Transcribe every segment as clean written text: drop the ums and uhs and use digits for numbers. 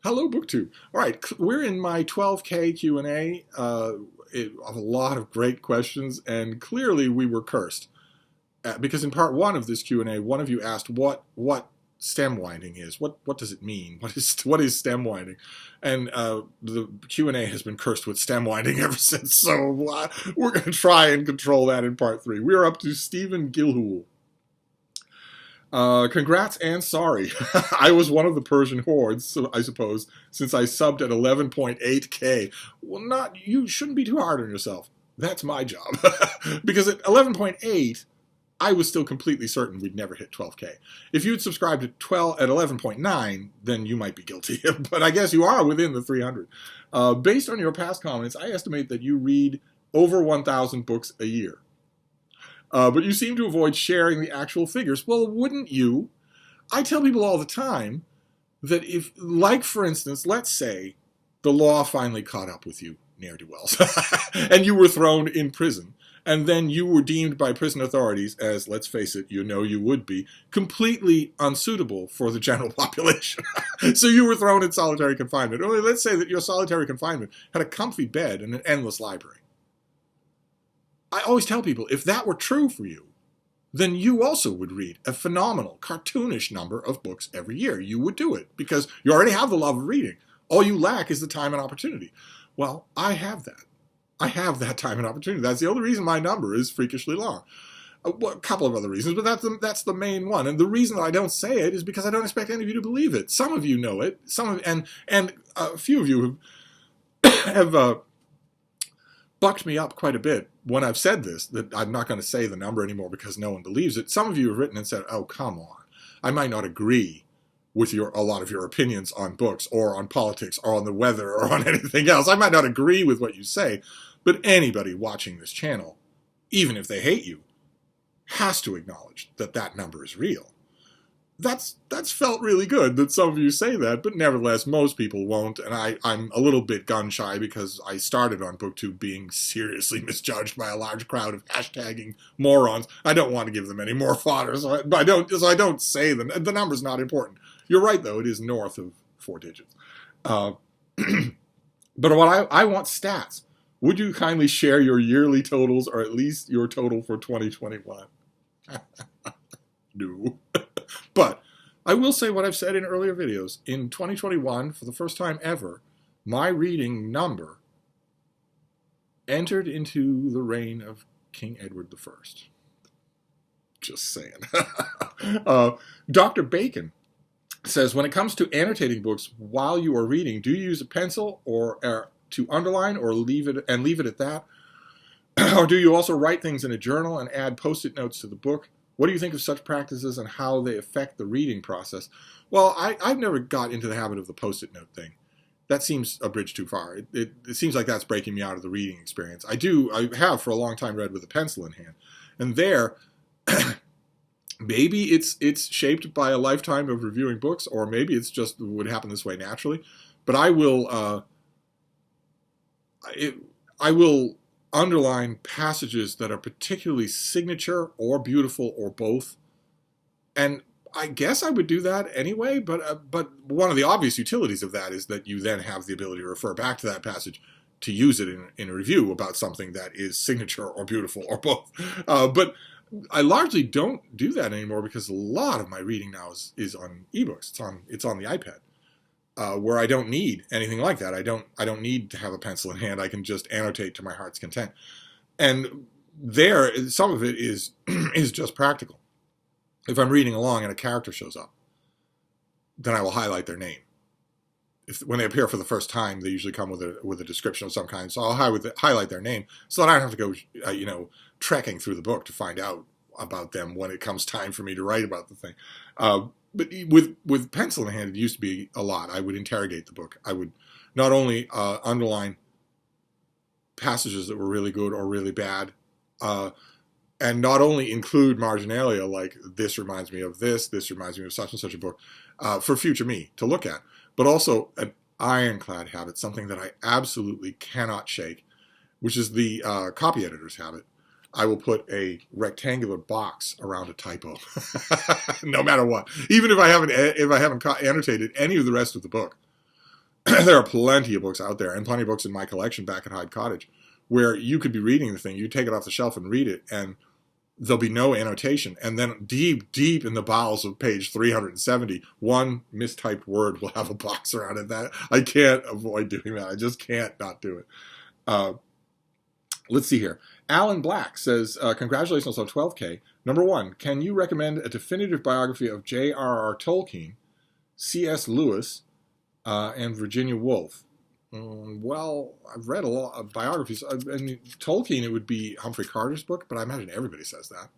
Hello, BookTube. All right, we're in my 12K Q&A of a lot of great questions, and clearly we were cursed. Because in part one of this Q&A, one of you asked what stem winding is. What does it mean? What is stem winding? And the Q&A has been cursed with stem winding ever since, so we're going to try and control that in part three. We are up to stevedonoghue. Congrats and sorry. I was one of the Persian hordes, I suppose, since I subbed at 11.8K. Well, you shouldn't be too hard on yourself. That's my job. Because at 11.8, I was still completely certain we'd never hit 12K. If you'd subscribed at 11.9, then you might be guilty. But I guess you are within the 300. Based on your past comments, I estimate that you read over 1,000 books a year. But you seem to avoid sharing the actual figures. Well, wouldn't you? I tell people all the time that if, like for instance, let's say the law finally caught up with you, ne'er-do-wells, and you were thrown in prison, and then you were deemed by prison authorities as, let's face it, you know you would be, completely unsuitable for the general population. So you were thrown in solitary confinement. Or let's say that your solitary confinement had a comfy bed and an endless library. I always tell people, if that were true for you, then you also would read a phenomenal, cartoonish number of books every year. You would do it, because you already have the love of reading. All you lack is the time and opportunity. Well, I have that. I have that time and opportunity. That's the only reason my number is freakishly long. A couple of other reasons, but that's the main one. And the reason that I don't say it is because I don't expect any of you to believe it. Some of you know it. And a few of you have bucked me up quite a bit when I've said this, that I'm not going to say the number anymore because no one believes it. Some of you have written and said, oh, come on. I might not agree with a lot of your opinions on books or on politics or on the weather or on anything else. I might not agree with what you say, but anybody watching this channel, even if they hate you, has to acknowledge that that number is real. That's felt really good that some of you say that, but nevertheless, most people won't, and I'm a little bit gun-shy because I started on BookTube being seriously misjudged by a large crowd of hashtagging morons. I don't want to give them any more fodder, so I don't say them. The number's not important. You're right, though. It is north of 4 digits. But what I want stats. Would you kindly share your yearly totals, or at least your total for 2021? No. But I will say what I've said in earlier videos. In 2021, for the first time ever, my reading number entered into the reign of King Edward I. Just saying. Dr. Bacon says, when it comes to annotating books while you are reading, do you use a pencil or to underline or leave it at that? Or do you also write things in a journal and add post-it notes to the book? What do you think of such practices and how they affect the reading process? Well, I've never got into the habit of the post-it note thing. That seems a bridge too far. It seems like that's breaking me out of the reading experience. I have for a long time read with a pencil in hand. And there, maybe it's shaped by a lifetime of reviewing books, or maybe it's just would happen this way naturally. But I will underline passages that are particularly signature or beautiful or both. And I guess I would do that anyway, but one of the obvious utilities of that is that you then have the ability to refer back to that passage to use it in a review about something that is signature or beautiful or both. But I largely don't do that anymore because a lot of my reading now is on ebooks. It's on the iPad. Where I don't need anything like that. I don't need to have a pencil in hand. I can just annotate to my heart's content. And there, some of it is just practical. If I'm reading along and a character shows up, then I will highlight their name. When they appear for the first time, they usually come with a description of some kind. So I'll highlight their name so that I don't have to go, trekking through the book to find out about them when it comes time for me to write about the thing. But with pencil in hand, it used to be a lot. I would interrogate the book. I would not only underline passages that were really good or really bad, and not only include marginalia like this reminds me of this reminds me of such and such a book, for future me to look at, but also an ironclad habit, something that I absolutely cannot shake, which is the copy editor's habit. I will put a rectangular box around a typo, no matter what. Even if I haven't annotated any of the rest of the book, there are plenty of books out there, and plenty of books in my collection back at Hyde Cottage, where you could be reading the thing, you take it off the shelf and read it, and there'll be no annotation. And then deep, deep in the bowels of page 370, one mistyped word will have a box around it. That I can't avoid doing that. I just can't not do it. Let's see here. Alan Black says, congratulations on 12K. Number 1, can you recommend a definitive biography of J.R.R. Tolkien, C.S. Lewis, and Virginia Woolf? Well, I've read a lot of biographies. I mean, Tolkien, it would be Humphrey Carter's book, but I imagine everybody says that.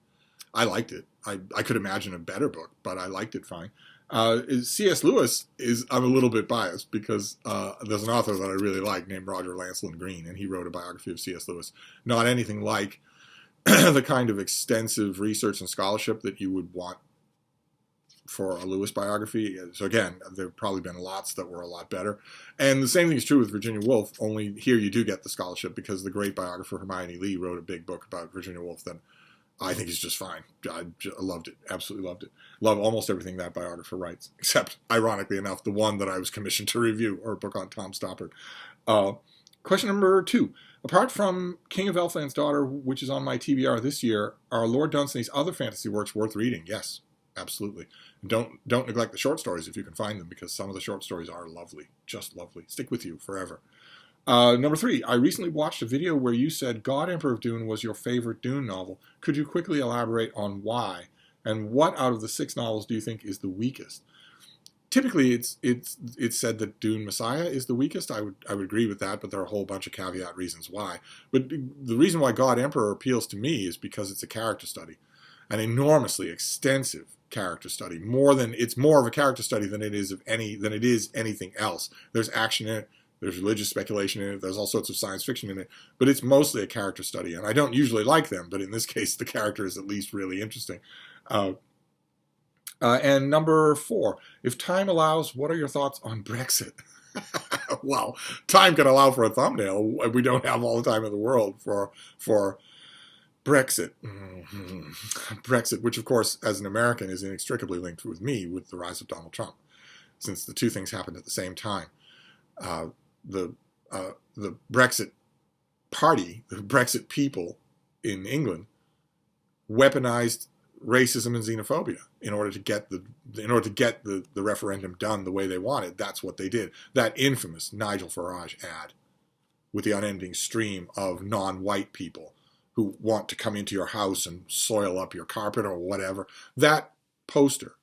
I liked it. I could imagine a better book, but I liked it fine. C.S. Lewis I'm a little bit biased because there's an author that I really like named Roger Lancelyn Green, and he wrote a biography of C.S. Lewis. Not anything like the kind of extensive research and scholarship that you would want for a Lewis biography. So again, there have probably been lots that were a lot better. And the same thing is true with Virginia Woolf, only here you do get the scholarship because the great biographer Hermione Lee wrote a big book about Virginia Woolf that I think is just fine. I loved it. Absolutely loved it. Love almost everything that biographer writes, except, ironically enough, the one that I was commissioned to review, or a book on Tom Stoppard. Question number 2. Apart from King of Elfland's Daughter, which is on my TBR this year, are Lord Dunsany's other fantasy works worth reading? Yes, absolutely. Don't neglect the short stories if you can find them, because some of the short stories are lovely, just lovely. Stick with you forever. Number 3, I recently watched a video where you said God Emperor of Dune was your favorite Dune novel. Could you quickly elaborate on why? And what out of the 6 novels do you think is the weakest? Typically, it's said that Dune Messiah is the weakest. I would agree with that, but there are a whole bunch of caveat reasons why. But the reason why God Emperor appeals to me is because it's a character study, an enormously extensive character study. It's more of a character study than it is anything else. There's action in it. There's religious speculation in it. There's all sorts of science fiction in it. But it's mostly a character study. And I don't usually like them, but in this case, the character is at least really interesting. And number 4, if time allows, what are your thoughts on Brexit? Well, time can allow for a thumbnail. We don't have all the time in the world for Brexit. Brexit, which, of course, as an American, is inextricably linked with me with the rise of Donald Trump, since the two things happened at the same time. The Brexit party, the Brexit people in England, weaponized racism and xenophobia in order to get the referendum done the way they wanted. That's what they did. That infamous Nigel Farage ad with the unending stream of non-white people who want to come into your house and soil up your carpet or whatever. That poster.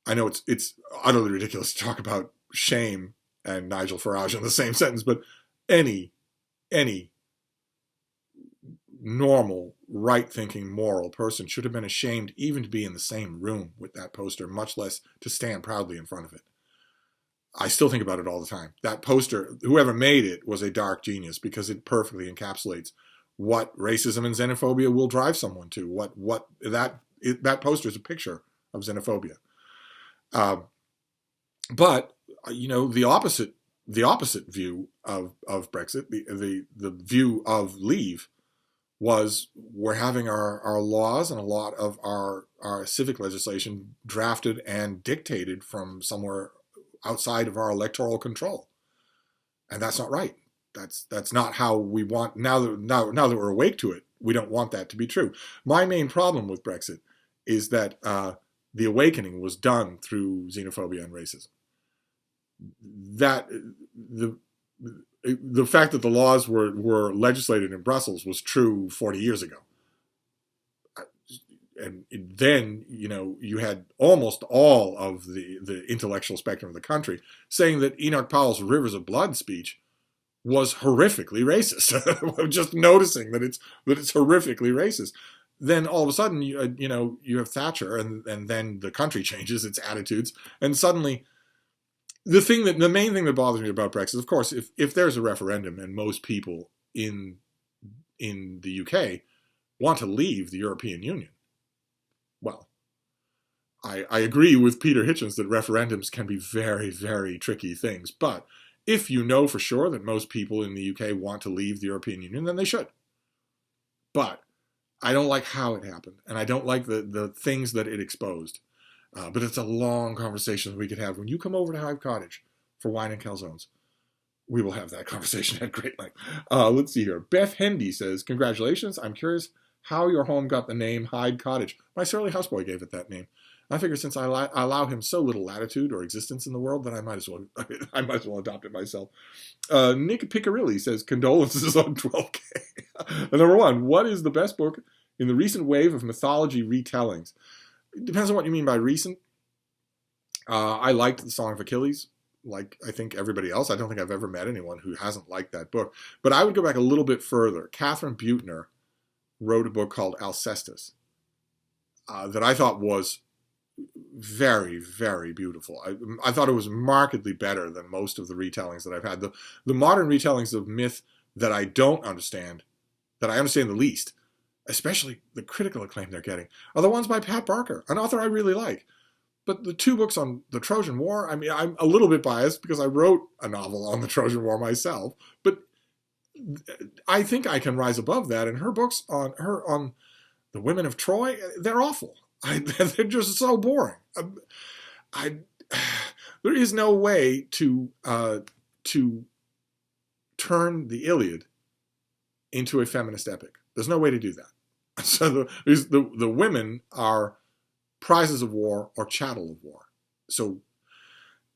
I know it's utterly ridiculous to talk about shame and Nigel Farage in the same sentence, but any normal, right-thinking, moral person should have been ashamed even to be in the same room with that poster, much less to stand proudly in front of it. I still think about it all the time. That poster, whoever made it was a dark genius because it perfectly encapsulates what racism and xenophobia will drive someone to. That poster is a picture of xenophobia. But the opposite view of Brexit, the view of leave, was we're having our laws and a lot of our civic legislation drafted and dictated from somewhere outside of our electoral control, and that's not right. That's not how we want. Now that we're awake to it, we don't want that to be true. My main problem with Brexit is that the awakening was done through xenophobia and racism. That the fact that the laws were legislated in Brussels was true 40 years ago. And then, you had almost all of the intellectual spectrum of the country saying that Enoch Powell's Rivers of Blood speech was horrifically racist. Just noticing that it's horrifically racist. Then all of a sudden, you have Thatcher, and then the country changes its attitudes, and suddenly the main thing that bothers me about Brexit, of course, if there's a referendum and most people in the UK want to leave the European Union, well, I agree with Peter Hitchens that referendums can be very, very tricky things. But if you know for sure that most people in the UK want to leave the European Union, then they should. But I don't like how it happened, and I don't like the things that it exposed. But it's a long conversation that we could have when you come over to Hyde Cottage for wine and calzones. We will have that conversation at great length. Let's see here. Beth Hendy says, congratulations. I'm curious how your home got the name Hyde Cottage. My surly houseboy gave it that name. I figure since I allow him so little latitude or existence in the world that I might as well adopt it myself. Nick Piccarilli says, condolences on 12K. Number one, what is the best book in the recent wave of mythology retellings? It depends on what you mean by recent. I liked The Song of Achilles, like I think everybody else. I don't think I've ever met anyone who hasn't liked that book. But I would go back a little bit further. Catherine Buettner wrote a book called Alcestis that I thought was very, very beautiful. I thought it was markedly better than most of the retellings that I've had. The modern retellings of myth that I don't understand, that I understand the least, especially the critical acclaim they're getting, are the ones by Pat Barker, an author I really like. But the two books on the Trojan War, I mean, I'm a little bit biased because I wrote a novel on the Trojan War myself, but I think I can rise above that. And her books on the women of Troy, they're awful. They're just so boring. There is no way to turn the Iliad into a feminist epic. There's no way to do that. So the women are prizes of war or chattel of war. So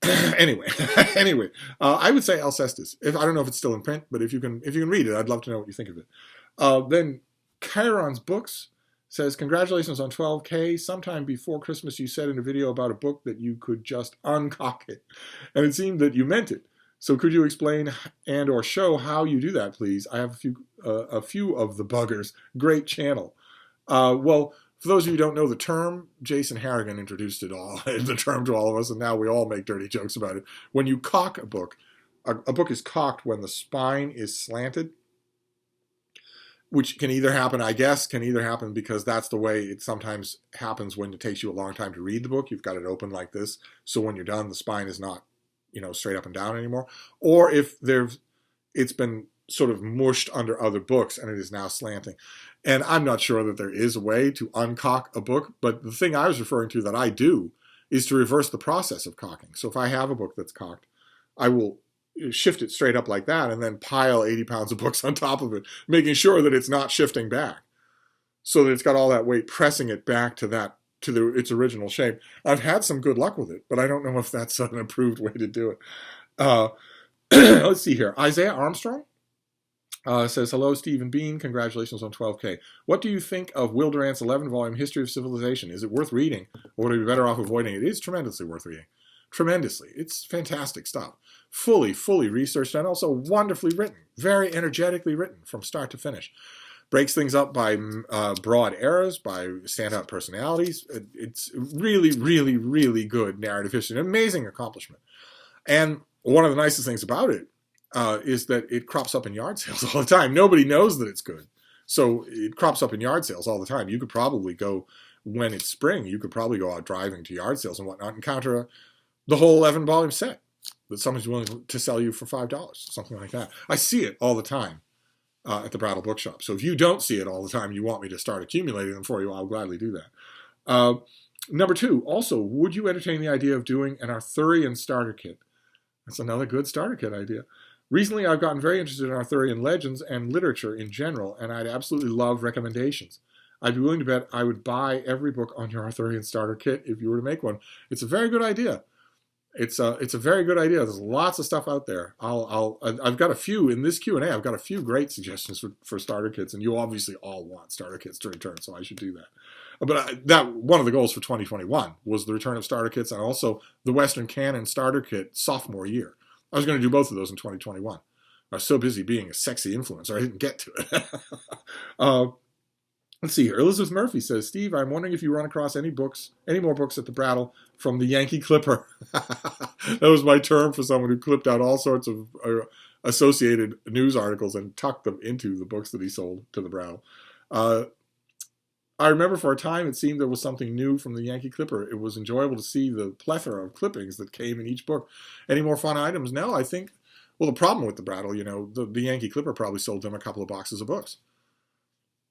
anyway, I would say Alcestis. I don't know if it's still in print, but if you can read it, I'd love to know what you think of it. Then Chiron's Books says, congratulations on 12K. Sometime before Christmas, you said in a video about a book that you could just uncock it, and it seemed that you meant it. So could you explain and or show how you do that, please? I have a few of the buggers. Great channel. Well, for those of you who don't know the term, Jason Harrigan introduced the term to all of us, and now we all make dirty jokes about it. When you cock a book is cocked when the spine is slanted, which can either happen, because that's the way it sometimes happens when it takes you a long time to read the book. You've got it open like this, so when you're done, the spine is not, straight up and down anymore. Or if it's been sort of mushed under other books and it is now slanting. And I'm not sure that there is a way to uncock a book, but the thing I was referring to that I do is to reverse the process of cocking. So if I have a book that's cocked, I will shift it straight up like that and then pile 80 pounds of books on top of it, making sure that it's not shifting back, so that it's got all that weight pressing it back to its original shape. I've had some good luck with it, but I don't know if that's an approved way to do it. Let's see here. Isaiah Armstrong says, hello, Steve and Bean. Congratulations on 12K. What do you think of Will Durant's 11-volume History of Civilization? Is it worth reading, or would it be better off avoiding it? It is tremendously worth reading. Tremendously. It's fantastic stuff. Fully researched and also wonderfully written. Very energetically written from start to finish. Breaks things up by broad eras, by standout personalities. It's really good narrative history. An amazing accomplishment. And one of the nicest things about it is that it crops up in yard sales all the time. Nobody knows that it's good. So it crops up in yard sales all the time. You could probably go, when it's spring, you could probably go out driving to yard sales and whatnot and encounter the whole 11-volume set that somebody's willing to sell you for $5, something like that. I see it all the time at the Brattle Bookshop. So if you don't see it all the time, you want me to start accumulating them for you, I'll gladly do that. Number two, also, would you entertain the idea of doing an Arthurian starter kit? That's another good starter kit idea. Recently, I've gotten very interested in Arthurian legends and literature in general, and I'd absolutely love recommendations. I'd be willing to bet I would buy every book on your Arthurian starter kit if you were to make one. It's a very good idea. It's a very good idea. There's lots of stuff out there. I've got a few in this Q&A. I've got a few great suggestions for starter kits, and you obviously all want starter kits to return, so I should do that. But that one of the goals for 2021 was the return of starter kits and also the Western Canon starter kit sophomore year. I was going to do both of those in 2021. I was so busy being a sexy influencer, I didn't get to it. Let's see here. Elizabeth Murphy says, Steve, I'm wondering if you run across any more books at the Brattle from the Yankee Clipper. That was my term for someone who clipped out all sorts of associated news articles and tucked them into the books that he sold to the Brattle. I remember for a time it seemed there was something new from the Yankee Clipper. It was enjoyable to see the plethora of clippings that came in each book. Any more fun items? No, I think, well, the problem with the Brattle, the Yankee Clipper probably sold them a couple of boxes of books.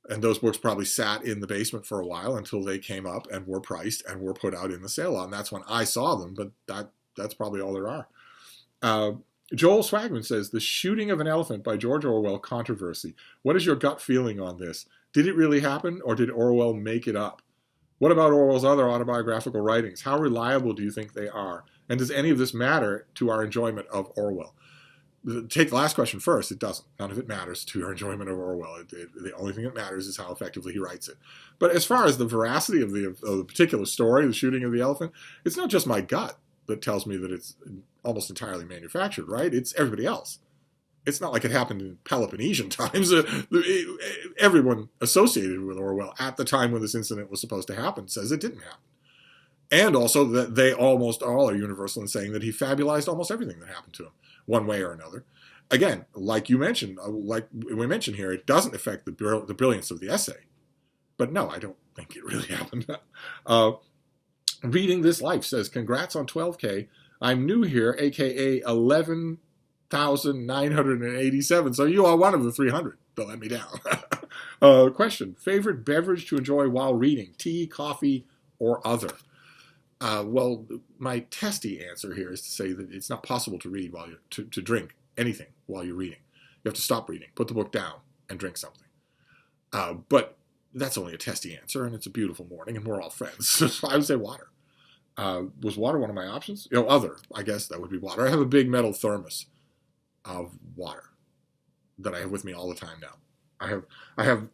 And those books probably sat in the basement for a while until they came up and were priced and were put out in the sale lot. And that's when I saw them, but that's probably all there are. Uh, Joel Swagman says, The Shooting of an Elephant by George Orwell controversy. What is your gut feeling on this? Did it really happen, or did Orwell make it up? What about Orwell's other autobiographical writings? How reliable do you think they are? And does any of this matter to our enjoyment of Orwell? Take the last question first. It doesn't. None of it matters to our enjoyment of Orwell. The only thing that matters is how effectively he writes it. But as far as the veracity of the particular story, the shooting of the elephant, it's not just my gut that tells me that it's almost entirely manufactured, right? It's everybody else. It's not like it happened in Peloponnesian times. Everyone associated with Orwell at the time when this incident was supposed to happen says it didn't happen. And also that they almost all are universal in saying that he fabulized almost everything that happened to him, one way or another. Again, like you mentioned, like we mentioned here, it doesn't affect the brilliance of the essay. But no, I don't think it really happened. Reading This Life says, congrats on 12K. I'm new here, aka 11,987. So you are one of the 300. Don't let me down. Question. Favorite beverage to enjoy while reading? Tea, coffee, or other? Well, my testy answer here is to say that it's not possible to read while to drink anything while you're reading. You have to stop reading, put the book down, and drink something. But that's only a testy answer, and it's a beautiful morning, and we're all friends. So I would say water. Was water one of my options? Other. I guess that would be water. I have a big metal thermos of water that I have with me all the time now. I have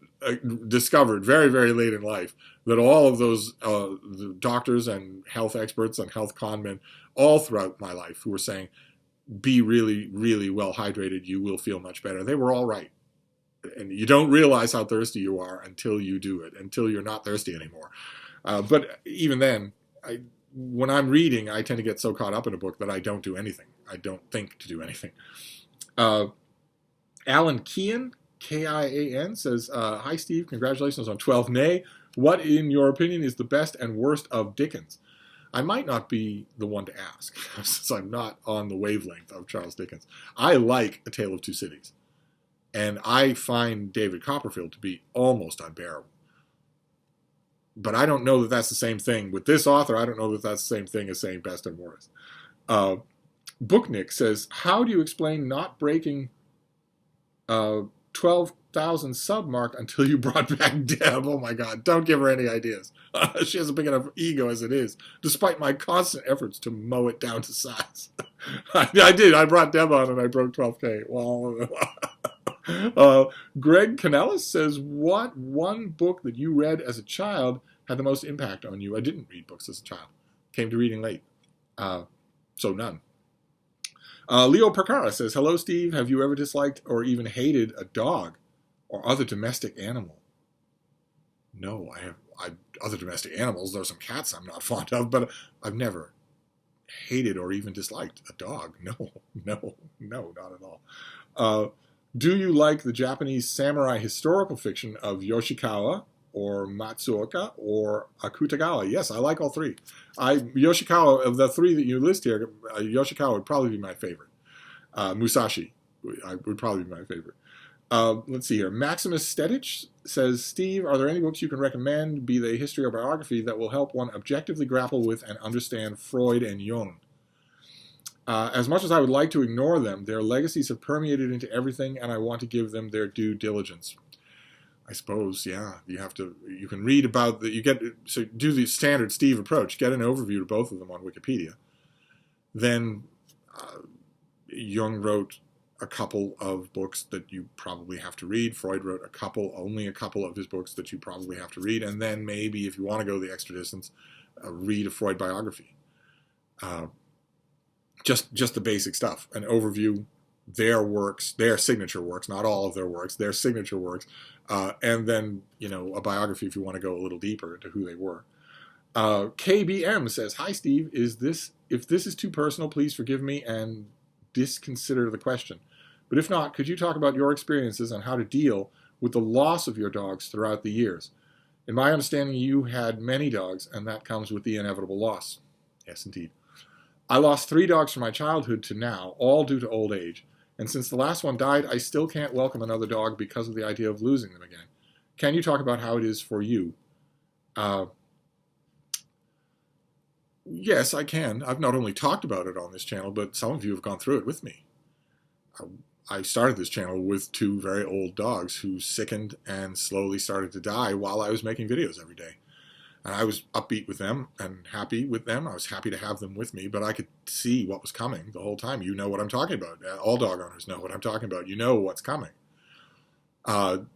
discovered very, very late in life that all of those the doctors and health experts and health con men all throughout my life who were saying, be really, really well hydrated, you will feel much better. They were all right. And you don't realize how thirsty you are until you do it, until you're not thirsty anymore. But even then, when I'm reading, I tend to get so caught up in a book that I don't do anything. I don't think to do anything. Alan Kean, Kian, says, hi, Steve. Congratulations on 12 Nay. What, in your opinion, is the best and worst of Dickens? I might not be the one to ask, since I'm not on the wavelength of Charles Dickens. I like A Tale of Two Cities. And I find David Copperfield to be almost unbearable. But I don't know that that's the same thing. With this author, I don't know that that's the same thing as saying best and worst. Booknick says, how do you explain not breaking 12,000 sub mark until you brought back Deb? Oh my God, don't give her any ideas. She has a big enough ego as it is, despite my constant efforts to mow it down to size. I did. I brought Deb on and I broke 12K. Well, Greg Canellis says, what one book that you read as a child had the most impact on you? I didn't read books as a child. Came to reading late. So none. Leo Percara says, hello, Steve. Have you ever disliked or even hated a dog or other domestic animal? No, I have. Other domestic animals, there are some cats I'm not fond of, but I've never hated or even disliked a dog. No, not at all. Do you like the Japanese samurai historical fiction of Yoshikawa or Matsuoka or Akutagawa? Yes, I like all three. Yoshikawa, of the three that you list here, Yoshikawa would probably be my favorite. Musashi would probably be my favorite. Let's see here. Maximus Stedich says, Steve, are there any books you can recommend, be they history or biography, that will help one objectively grapple with and understand Freud and Jung? As much as I would like to ignore them, their legacies have permeated into everything, and I want to give them their due diligence. I suppose, yeah, you can read about so do the standard Steve approach, get an overview to both of them on Wikipedia. Then Jung wrote a couple of books that you probably have to read. Freud wrote only a couple of his books that you probably have to read. And then maybe, if you want to go the extra distance, read a Freud biography. Just the basic stuff, an overview, their works, their signature works, not all of their works, their signature works, and then, a biography if you want to go a little deeper into who they were. KBM says, hi, Steve, if this is too personal, please forgive me and disconsider the question. But if not, could you talk about your experiences on how to deal with the loss of your dogs throughout the years? In my understanding, you had many dogs, and that comes with the inevitable loss. Yes, indeed. I lost 3 dogs from my childhood to now, all due to old age. And since the last one died, I still can't welcome another dog because of the idea of losing them again. Can you talk about how it is for you? Yes, I can. I've not only talked about it on this channel, but some of you have gone through it with me. I started this channel with two very old dogs who sickened and slowly started to die while I was making videos every day. And I was upbeat with them and happy with them. I was happy to have them with me, but I could see what was coming the whole time. You know what I'm talking about. All dog owners know what I'm talking about. You know what's coming. And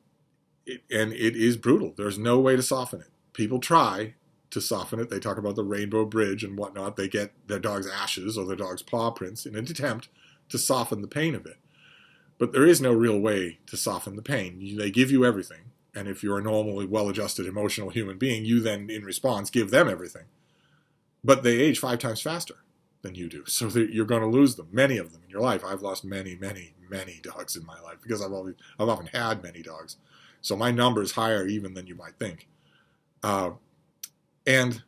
it is brutal. There's no way to soften it. People try to soften it. They talk about the rainbow bridge and whatnot. They get their dog's ashes or their dog's paw prints in an attempt to soften the pain of it. But there is no real way to soften the pain. They give you everything. And if you're a normally well-adjusted emotional human being, you then, in response, give them everything. But they age 5 times faster than you do. So you're going to lose them, many of them in your life. I've lost many, many, many dogs in my life because I've often had many dogs. So my number is higher even than you might think. And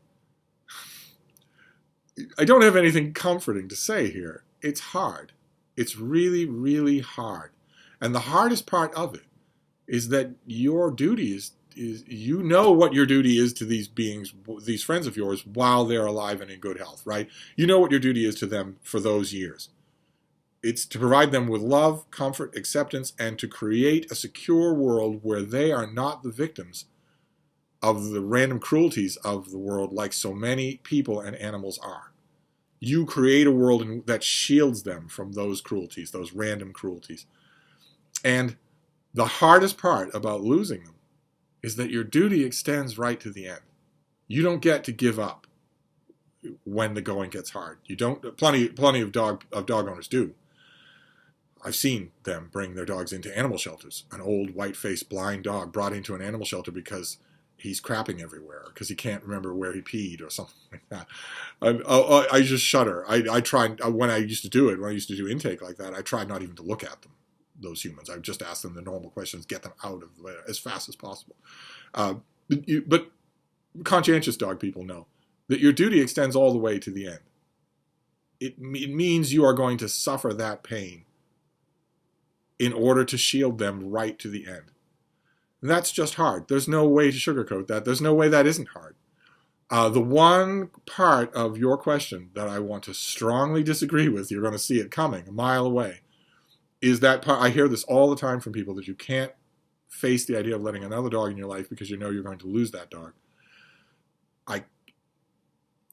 I don't have anything comforting to say here. It's hard. It's really, really hard. And the hardest part of it is that your duty is you know what your duty is to these beings, these friends of yours, while they're alive and in good health, right? You know what your duty is to them for those years. It's to provide them with love, comfort, acceptance, and to create a secure world where they are not the victims of the random cruelties of the world like so many people and animals are. You create a world that shields them from those cruelties, those random cruelties. And the hardest part about losing them is that your duty extends right to the end. You don't get to give up when the going gets hard. You don't. Plenty of dog owners do. I've seen them bring their dogs into animal shelters. An old white-faced blind dog brought into an animal shelter because he's crapping everywhere, because he can't remember where he peed or something like that. I just shudder. I tried when I used to do it. When I used to do intake like that, I tried not even to look at them. Those humans. I would just ask them the normal questions, get them out of there as fast as possible. But conscientious dog people know that your duty extends all the way to the end. It means you are going to suffer that pain in order to shield them right to the end. And that's just hard. There's no way to sugarcoat that. There's no way that isn't hard. The one part of your question that I want to strongly disagree with, you're going to see it coming a mile away, is that part. I hear this all the time from people, that you can't face the idea of letting another dog in your life because you know you're going to lose that dog.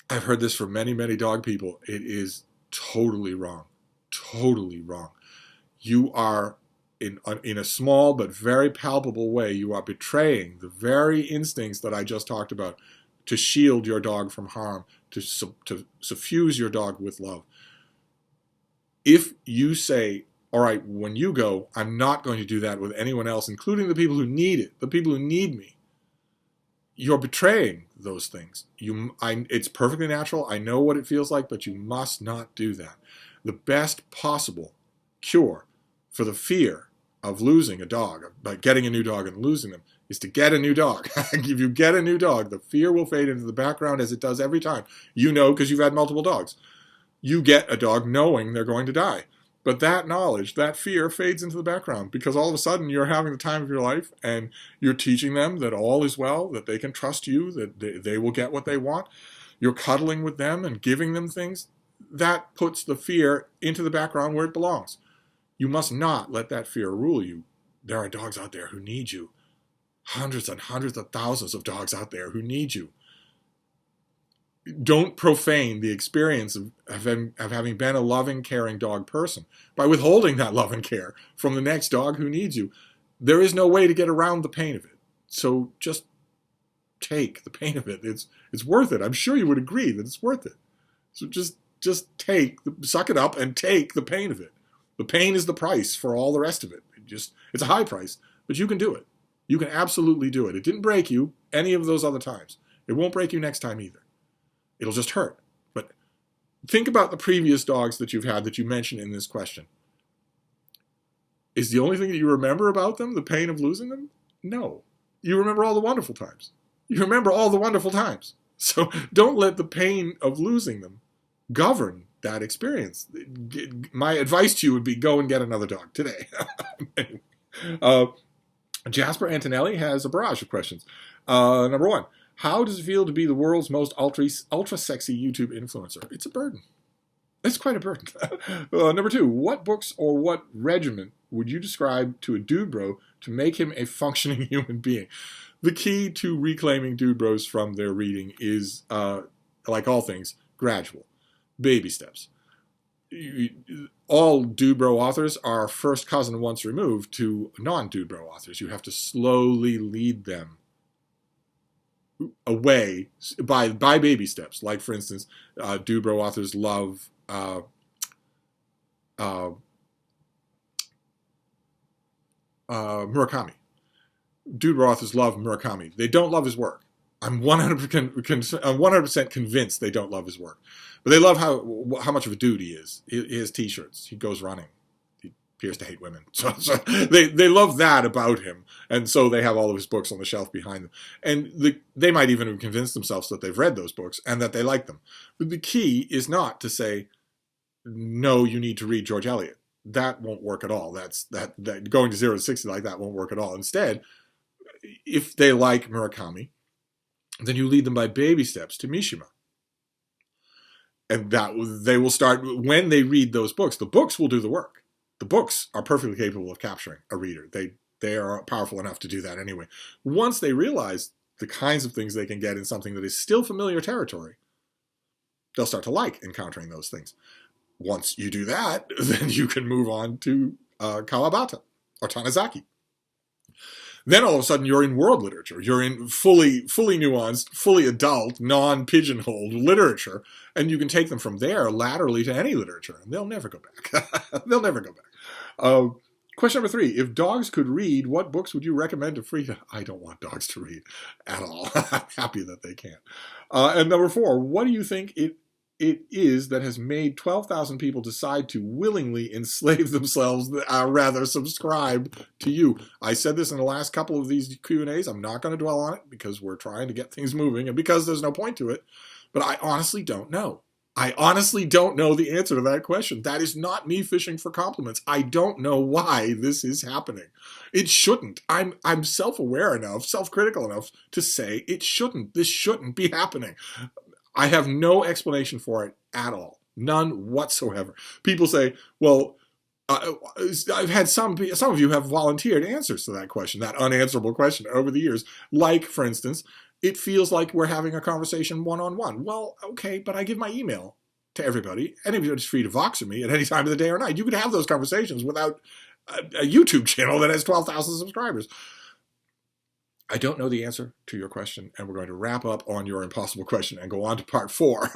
I've heard this from many, many dog people. It is totally wrong. Totally wrong. You are, in a small but very palpable way, you are betraying the very instincts that I just talked about to shield your dog from harm, to suffuse your dog with love. If you say, all right, when you go, I'm not going to do that with anyone else, including the people who need it, the people who need me, you're betraying those things. It's perfectly natural. I know what it feels like, but you must not do that. The best possible cure for the fear of losing a dog, by getting a new dog and losing them, is to get a new dog. If you get a new dog, the fear will fade into the background, as it does every time. You know, because you've had multiple dogs. You get a dog knowing they're going to die. But that knowledge, that fear, fades into the background, because all of a sudden you're having the time of your life and you're teaching them that all is well, that they can trust you, that they will get what they want. You're cuddling with them and giving them things. That puts the fear into the background where it belongs. You must not let that fear rule you. There are dogs out there who need you. Hundreds and hundreds of thousands of dogs out there who need you. Don't profane the experience of having been a loving, caring dog person by withholding that love and care from the next dog who needs you. There is no way to get around the pain of it. So just take the pain of it. It's worth it. I'm sure you would agree that it's worth it. So just suck it up and take the pain of it. The pain is the price for all the rest of it. It's a high price, but you can do it. You can absolutely do it. It didn't break you any of those other times. It won't break you next time either. It'll just hurt. But think about the previous dogs that you've had that you mentioned in this question. Is the only thing that you remember about them the pain of losing them? No. You remember all the wonderful times. You remember all the wonderful times. So don't let the pain of losing them govern that experience. My advice to you would be go and get another dog today. Jasper Antonelli has a barrage of questions. Number one, How does it feel to be the world's most ultra sexy YouTube influencer? It's a burden. It's quite a burden. Number 2, what books or what regimen would you describe to a dude bro to make him a functioning human being? The key to reclaiming dude bros from their reading is, like all things, gradual. Baby steps. All dude bro authors are first cousin once removed to non-dude bro authors. You have to slowly lead them away by baby steps. Like, for instance, dude bro authors love Murakami. Dude bro authors love Murakami. They don't love his work. I'm 100% convinced they don't love his work. But they love how much of a dude he is. He has t-shirts. He goes running. He appears to hate women. So they love that about him. And so they have all of his books on the shelf behind them. And they might even have convinced themselves that they've read those books and that they like them. But the key is not to say, no, you need to read George Eliot. That won't work at all. That going to 0 to 60 like that won't work at all. Instead, if they like Murakami, then you lead them by baby steps to Mishima. And that they will start, when they read those books, the books will do the work. The books are perfectly capable of capturing a reader. They are powerful enough to do that anyway. Once they realize the kinds of things they can get in something that is still familiar territory, they'll start to like encountering those things. Once you do that, then you can move on to Kawabata or Tanizaki. Then all of a sudden you're in world literature. You're in fully nuanced, fully adult, non-pigeonholed literature, and you can take them from there laterally to any literature, and they'll never go back. They'll never go back. Question number 3. If dogs could read, what books would you recommend to Frida? I don't want dogs to read at all. I'm happy that they can't. And number 4, what do you think it is that has made 12,000 people decide to willingly enslave themselves, rather subscribe to you? I said this in the last couple of these Q&As. I'm not going to dwell on it because we're trying to get things moving and because there's no point to it. But I honestly don't know. I honestly don't know the answer to that question. That is not me fishing for compliments. I don't know why this is happening. It shouldn't. I'm self-aware enough, self-critical enough to say it shouldn't. This shouldn't be happening. I have no explanation for it at all. None whatsoever. People say, well, I've had some of you have volunteered answers to that question, that unanswerable question over the years. Like, for instance, it feels like we're having a conversation one-on-one. Well, okay, but I give my email to everybody. Anybody's free to Voxer me at any time of the day or night. You could have those conversations without a YouTube channel that has 12,000 subscribers. I don't know the answer to your question, and we're going to wrap up on your impossible question and go on to part 4.